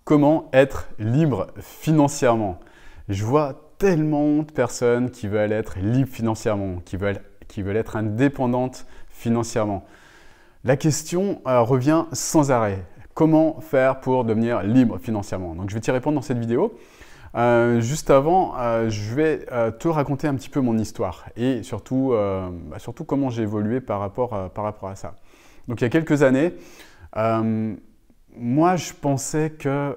Comment être libre financièrement? Je vois tellement de personnes qui veulent être libres financièrement, qui veulent être indépendantes financièrement. La question revient sans arrêt. Comment faire pour devenir libre financièrement? Donc je vais t'y répondre dans cette vidéo. Juste avant, je vais te raconter un petit peu mon histoire et surtout comment j'ai évolué par rapport à ça. Donc il y a quelques années, moi je pensais que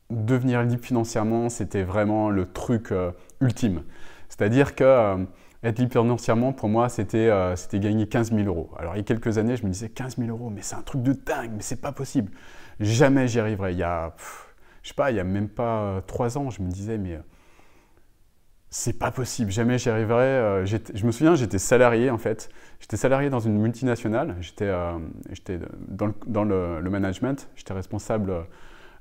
devenir libre financièrement, c'était vraiment le truc ultime. C'est-à-dire que être libre financièrement, pour moi, c'était gagner 15 000 euros. Alors, il y a quelques années, je me disais 15 000 euros, mais c'est un truc de dingue, mais c'est pas possible. Jamais j'y arriverai. Je sais pas, il y a même pas 3 ans, je me disais, mais c'est pas possible, jamais j'y arriverai. Je me souviens, j'étais salarié en fait. J'étais salarié dans une multinationale. J'étais dans le management. J'étais responsable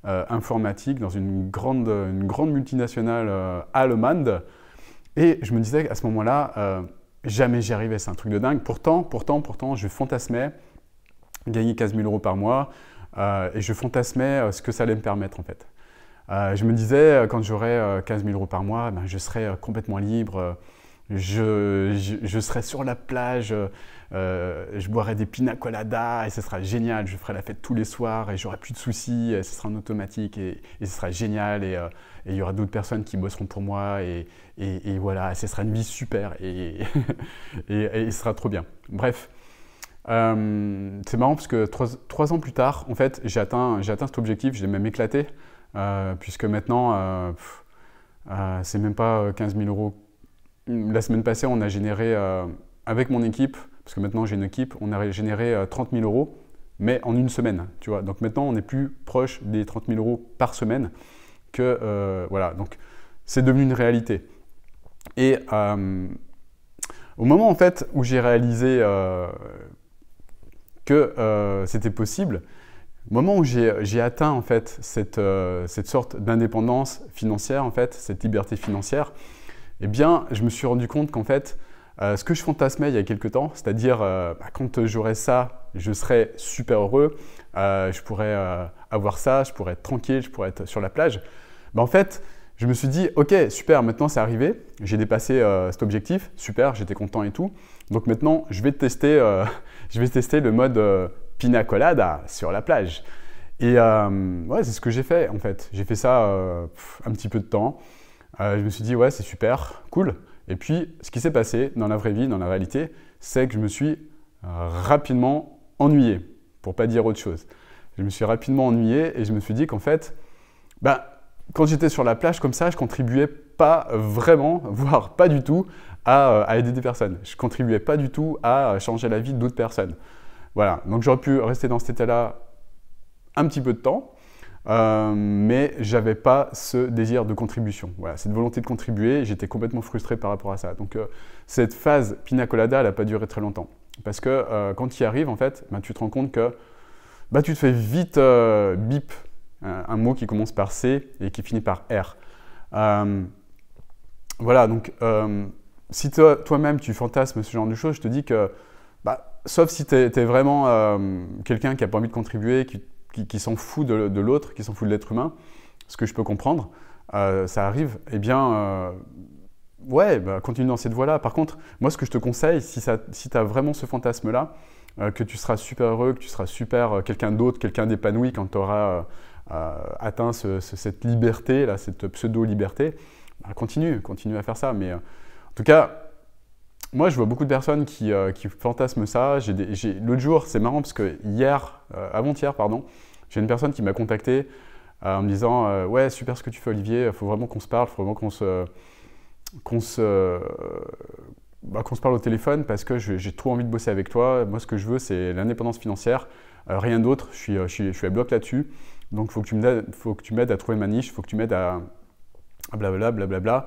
informatique dans une grande multinationale allemande. Et je me disais à ce moment-là, jamais j'y arrivais, c'est un truc de dingue. Pourtant, je fantasmais gagner 15 000 euros par mois et je fantasmais ce que ça allait me permettre en fait. Je me disais, quand j'aurais 15 000 euros par mois, ben, je serais complètement libre, je serais sur la plage, je boirais des pina coladas et ce sera génial, je ferai la fête tous les soirs et j'aurai plus de soucis, et ce sera en automatique et ce sera génial et il y aura d'autres personnes qui bosseront pour moi et voilà, ce sera une vie super et ce sera trop bien. Bref, c'est marrant parce que 3 ans plus tard, en fait, j'ai atteint cet objectif, j'ai même éclaté puisque maintenant, c'est même pas 15 000 euros. La semaine passée, on a généré, avec mon équipe, parce que maintenant j'ai une équipe, on a généré 30 000 euros, mais en une semaine, tu vois. Donc maintenant, on est plus proche des 30 000 euros par semaine que, voilà. Donc, c'est devenu une réalité. Et au moment, en fait, où j'ai réalisé que c'était possible, au moment où j'ai atteint, en fait, cette sorte d'indépendance financière, en fait, cette liberté financière, eh bien, je me suis rendu compte qu'en fait, ce que je fantasmais il y a quelques temps, c'est-à-dire quand j'aurai ça, je serai super heureux, je pourrais avoir ça, je pourrais être tranquille, je pourrais être sur la plage. Ben, en fait, je me suis dit, ok, super, maintenant c'est arrivé, j'ai dépassé cet objectif, super, j'étais content et tout. Donc maintenant, je vais tester le mode pina colada sur la plage. Et ouais, c'est ce que j'ai fait en fait. J'ai fait ça un petit peu de temps. Je me suis dit, ouais, c'est super, cool. Et puis, ce qui s'est passé dans la vraie vie, dans la réalité, c'est que je me suis rapidement ennuyé, pour ne pas dire autre chose. Je me suis rapidement ennuyé et je me suis dit qu'en fait, bah, quand j'étais sur la plage comme ça, je ne contribuais pas vraiment, voire pas du tout, à aider des personnes. Je ne contribuais pas du tout à changer la vie d'autres personnes. Voilà, donc j'aurais pu rester dans cet état-là un petit peu de temps. Mais je n'avais pas ce désir de contribution. Voilà, cette volonté de contribuer, j'étais complètement frustré par rapport à ça. Donc cette phase pina colada, elle n'a pas duré très longtemps. Parce que quand tu y arrives, en fait, tu te rends compte que tu te fais vite bip, un mot qui commence par C et qui finit par R. Voilà, donc si toi-même tu fantasmes ce genre de choses, je te dis que, sauf si tu es vraiment quelqu'un qui n'a pas envie de contribuer, qui s'en fout de l'autre, qui s'en fout de l'être humain, ce que je peux comprendre, ça arrive, eh bien, ouais, continue dans cette voie-là. Par contre, moi, ce que je te conseille, si tu as vraiment ce fantasme-là, que tu seras super heureux, que tu seras super quelqu'un d'autre, quelqu'un d'épanoui quand tu auras atteint cette liberté, là, cette pseudo-liberté, continue à faire ça. Mais en tout cas, moi, je vois beaucoup de personnes qui fantasment ça. L'autre jour, c'est marrant parce que avant-hier, pardon, j'ai une personne qui m'a contacté en me disant ouais, super ce que tu fais, Olivier, il faut vraiment qu'on se parle, il faut vraiment qu'on se parle au téléphone parce que j'ai trop envie de bosser avec toi. Moi, ce que je veux, c'est l'indépendance financière, rien d'autre. Je suis à bloc là-dessus. Donc, il faut que tu m'aides à trouver ma niche, il faut que tu m'aides à blablabla.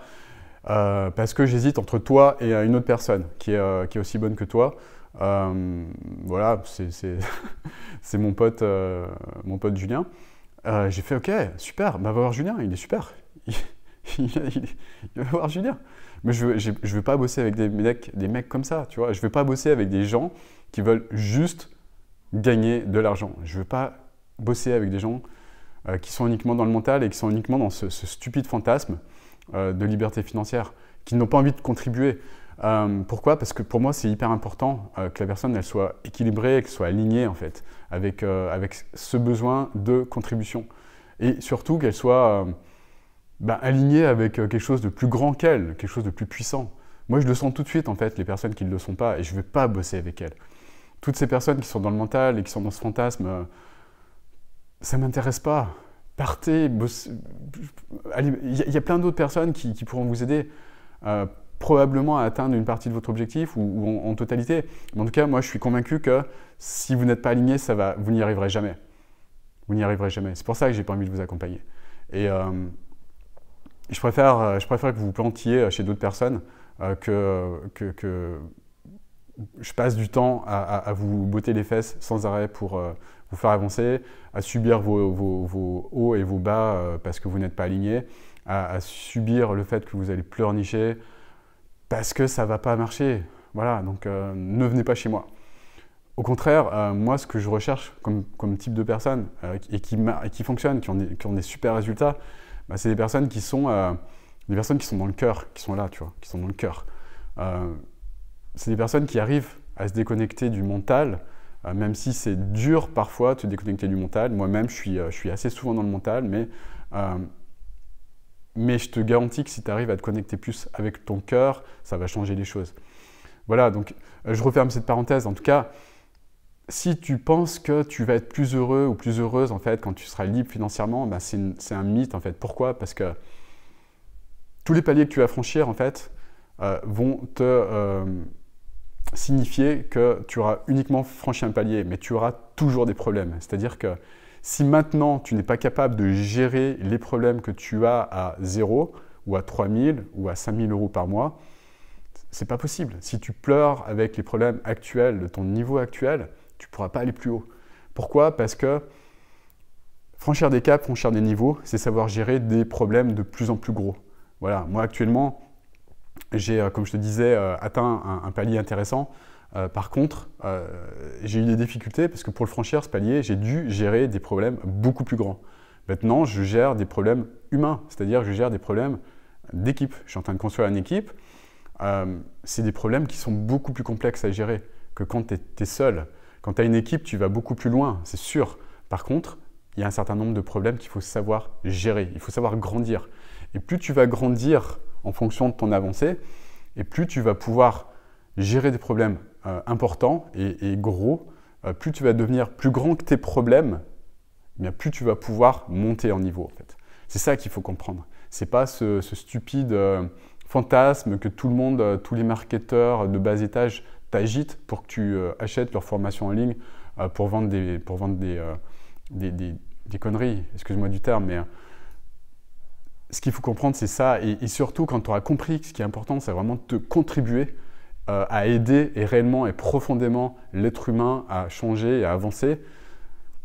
Parce que j'hésite entre toi et une autre personne qui est aussi bonne que toi. Voilà, c'est mon pote Julien. J'ai fait ok, super, va voir Julien, il est super. Il va voir Julien. Mais je veux pas bosser avec des mecs comme ça, tu vois. Je veux pas bosser avec des gens qui veulent juste gagner de l'argent. Je veux pas bosser avec des gens qui sont uniquement dans le mental et qui sont uniquement dans ce stupide fantasme de liberté financière, qui n'ont pas envie de contribuer. Pourquoi? Parce que pour moi, c'est hyper important que la personne elle soit équilibrée, qu'elle soit alignée en fait, avec ce besoin de contribution. Et surtout qu'elle soit alignée avec quelque chose de plus grand qu'elle, quelque chose de plus puissant. Moi, je le sens tout de suite en fait, les personnes qui ne le sont pas, et je ne vais pas bosser avec elles. Toutes ces personnes qui sont dans le mental et qui sont dans ce fantasme, ça ne m'intéresse pas. Partez, bossez. Il y a plein d'autres personnes qui pourront vous aider. Probablement à atteindre une partie de votre objectif ou en totalité. Mais en tout cas, moi, je suis convaincu que si vous n'êtes pas aligné, vous n'y arriverez jamais. Vous n'y arriverez jamais. C'est pour ça que j'ai pas envie de vous accompagner. Et je préfère que vous vous plantiez chez d'autres personnes que je passe du temps à vous botter les fesses sans arrêt pour vous faire avancer, à subir vos hauts et vos bas parce que vous n'êtes pas aligné, à subir le fait que vous allez pleurnicher, parce que ça ne va pas marcher. Voilà, donc ne venez pas chez moi. Au contraire, moi, ce que je recherche comme type de personnes et qui fonctionnent, qui ont des super résultats, c'est des personnes qui sont dans le cœur, qui sont là, tu vois, qui sont dans le cœur. C'est des personnes qui arrivent à se déconnecter du mental, même si c'est dur parfois de se déconnecter du mental. Moi-même, je suis assez souvent dans le mental, mais je te garantis que si tu arrives à te connecter plus avec ton cœur, ça va changer les choses. Voilà, donc je referme cette parenthèse. En tout cas, si tu penses que tu vas être plus heureux ou plus heureuse en fait quand tu seras libre financièrement, c'est un mythe en fait. Pourquoi? Parce que tous les paliers que tu vas franchir en fait vont te signifier que tu auras uniquement franchi un palier, mais tu auras toujours des problèmes. C'est-à-dire que si maintenant, tu n'es pas capable de gérer les problèmes que tu as à 0 ou à 3 000 ou à 5 000 euros par mois, ce n'est pas possible. Si tu pleures avec les problèmes actuels, de ton niveau actuel, tu ne pourras pas aller plus haut. Pourquoi? Parce que franchir des caps, franchir des niveaux, c'est savoir gérer des problèmes de plus en plus gros. Voilà, moi actuellement, j'ai, comme je te disais, atteint un palier intéressant. Par contre, j'ai eu des difficultés parce que pour le franchir, ce palier, j'ai dû gérer des problèmes beaucoup plus grands. Maintenant, je gère des problèmes humains, c'est-à-dire que je gère des problèmes d'équipe. Je suis en train de construire une équipe. C'est des problèmes qui sont beaucoup plus complexes à gérer que quand tu es seul. Quand tu as une équipe, tu vas beaucoup plus loin, c'est sûr. Par contre, il y a un certain nombre de problèmes qu'il faut savoir gérer, il faut savoir grandir. Et plus tu vas grandir en fonction de ton avancée, et plus tu vas pouvoir gérer des problèmes importants et gros, plus tu vas devenir plus grand que tes problèmes, bien plus tu vas pouvoir monter en niveau en fait. C'est ça qu'il faut comprendre. C'est pas ce stupide fantasme que tout le monde, tous les marketeurs de bas étage t'agitent pour que tu achètes leur formation en ligne pour vendre des conneries, excuse-moi du terme, mais ce qu'il faut comprendre, c'est ça. Et surtout, quand tu auras compris que ce qui est important, c'est vraiment de te contribuer à aider et réellement et profondément l'être humain à changer et à avancer.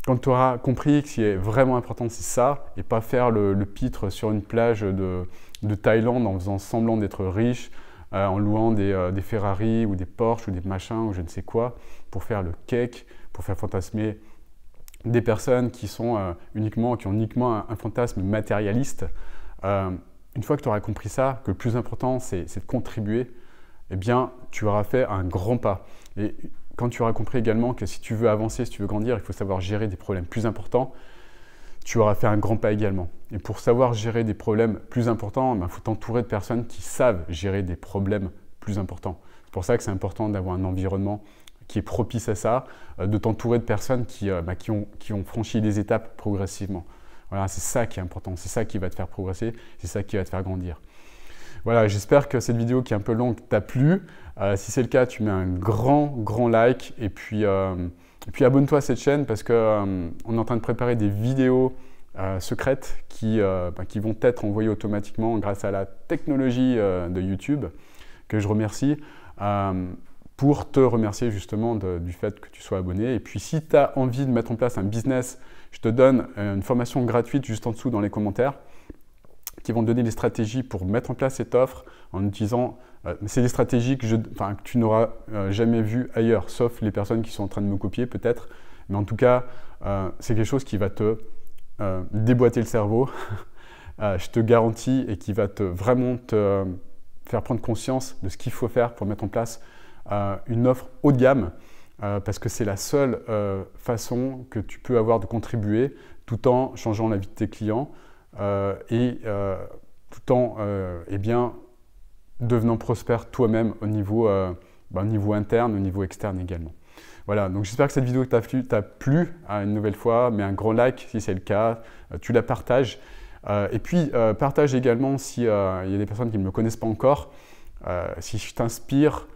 Quand tu auras compris que ce qui est vraiment important, c'est ça, et pas faire le pitre sur une plage de Thaïlande en faisant semblant d'être riche, en louant des Ferrari ou des Porsche ou des machins ou je ne sais quoi, pour faire le cake, pour faire fantasmer des personnes qui ont uniquement un fantasme matérialiste. Une fois que tu auras compris ça, que le plus important, c'est de contribuer, eh bien, tu auras fait un grand pas. Et quand tu auras compris également que si tu veux avancer, si tu veux grandir, il faut savoir gérer des problèmes plus importants, tu auras fait un grand pas également. Et pour savoir gérer des problèmes plus importants, il faut t'entourer de personnes qui savent gérer des problèmes plus importants. C'est pour ça que c'est important d'avoir un environnement qui est propice à ça, de t'entourer de personnes qui ont franchi les étapes progressivement. Voilà, c'est ça qui est important, c'est ça qui va te faire progresser, c'est ça qui va te faire grandir. Voilà, j'espère que cette vidéo qui est un peu longue t'a plu. Si c'est le cas, tu mets un grand like et puis abonne-toi à cette chaîne parce qu'on est en train de préparer des vidéos secrètes qui vont être envoyées automatiquement grâce à la technologie de YouTube que je remercie pour te remercier justement du fait que tu sois abonné. Et puis si tu as envie de mettre en place un business, je te donne une formation gratuite juste en dessous dans les commentaires qui vont te donner des stratégies pour mettre en place cette offre en utilisant… c'est des stratégies que tu n'auras jamais vues ailleurs, sauf les personnes qui sont en train de me copier peut-être. Mais en tout cas, c'est quelque chose qui va te déboîter le cerveau, je te garantis, et qui va vraiment te faire prendre conscience de ce qu'il faut faire pour mettre en place une offre haut de gamme, parce que c'est la seule façon que tu peux avoir de contribuer tout en changeant la vie de tes clients et tout en devenant prospère toi-même au niveau interne, au niveau externe également. Voilà, donc j'espère que cette vidéo t'a plu. Une nouvelle fois, mets un grand like si c'est le cas, tu la partages. Et puis, partage également s'il y a des personnes qui ne me connaissent pas encore. Si je t'inspire,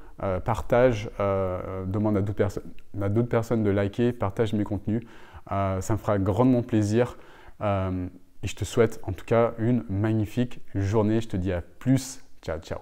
partage, demande à d'autres personnes de liker, partage mes contenus. Ça me fera grandement plaisir. Et je te souhaite en tout cas une magnifique journée. Je te dis à plus. Ciao, ciao.